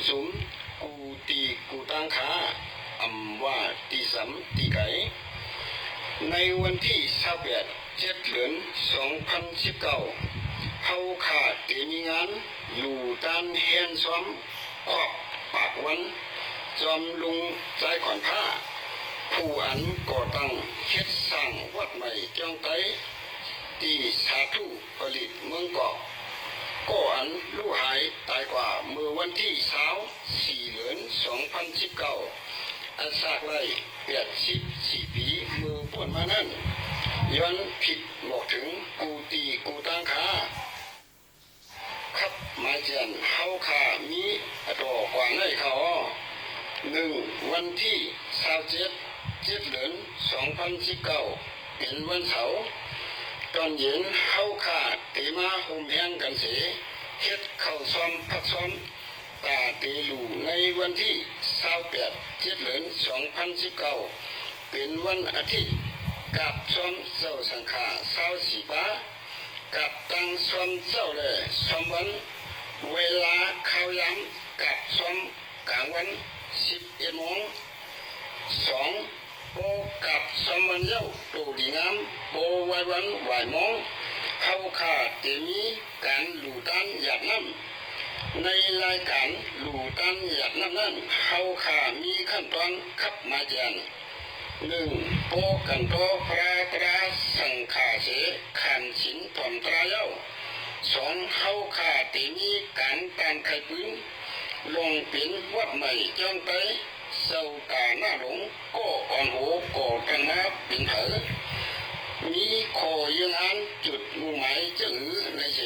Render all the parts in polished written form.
สุมกูตีกูตั้งขาอำว่าตีสำตีไก่ในวันที่28 7 เดือน 2019เฮาขาดเตมีงานอยู่ด้านเฮียนซ้อมขอบปากวันจอมลุงใจขอนผ้าผู้อันก่อตั้งเฮ็ดสร้างวัดใหม่จ้องไตตีสาธุผลิตเมืองเกาะก็อันลู่หายตายกว่าเมื่อวันที่24 เดือน 2019อันซากไล่84 ปีมือป่วนมานั้นย้อนผิดบอกถึงกูตีกูตั้งขาครับมาเจียนเฮาขามีต่อกว่าในเขาวันที่27 7 เดือน 2019เป็นวันเสาร์ตอนเย็นเฮาขาเตมาโฮมแห้งกันเสเฮ็ดเข้าซ้อมพักซ้อมตาเตลูในวันที่28 7 เดือน 2019เป็นวันอาทิตย์กับซ้อมเจ้าสังฆา24 ปากับตั้งซ้อมเจ้าเลยซ้อมวันเวลาเข้ายามกับซ้อมกลางวัน11 โมง2โปกับซ้อมวันเย้าตูดีงามโปไว้วันไหวมองเข้าขาเตมีการหลู่ตันหยาดน้ำในรายการหลู่ตันหยาดน้ำนั้นเข้าขามีขั้นตอนขับมาเจียน1โปกันโตพระตราสังฆาเสขันสินถ่อมตราเย้า2เข้าขาเตมีการการไขปืนลงเป็นวัดใหม่จ้องไปเศร้าตาหน้าหลงก็อ่อนโหก่อกันมาเป็นเถอมีขอยังอันจุดมุ่งหมายจะหือในเส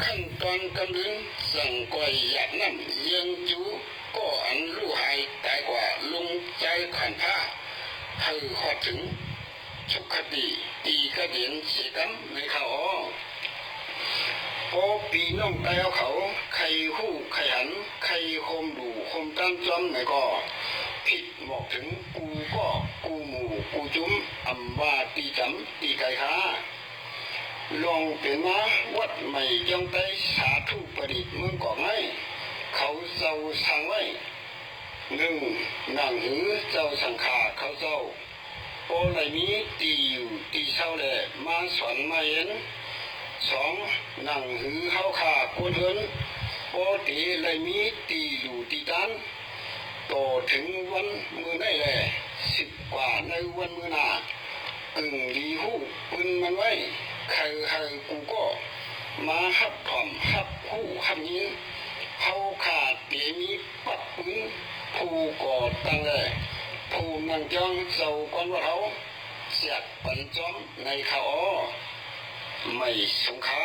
ขั้นตอนกำลึงสั่งก่อยหยาดน้ำยังจูก็อันลู่หายตายกว่าลุงใจขันผ้าให้หอดถึงสุขติตีกระเดียนเสียกำในเขาพอปีน้องตายเอาเขาใครหู้ใครหันใครโคมดูโคมตั้งจอมไหนก็ผิดบอกถึงกูก็กูหมู่กูจุ้มอำว่าตีจำตีไก่ค้าลองเป็นมาวัดใหม่จังไตสาธุประดิษฐ์เมืองเกาะไงเขาเจ้าสั่งไว้นั่งหือเจ้าสังขาเขาเจ้าโอไหลมีตีอยู่ตีเศร้าแหละมาสอนมาเห็น2นั่งหือเฮาขาโกนเหินโอตีไหลมีตีอยู่ตีตันโตถึงวันมือได้แหละ10 กว่าในวันมือหน้าลีหูปืนมันไว้ใครกูก็มาหับถ่อมหับคู่หับยิงเฮาขาเตีมีปัดปืนผู้ก่อตั้งเลยผู้นั่งจ้องเจ้าก่อนว่าเขาเสียบปันจอมในเขาไม่สงขา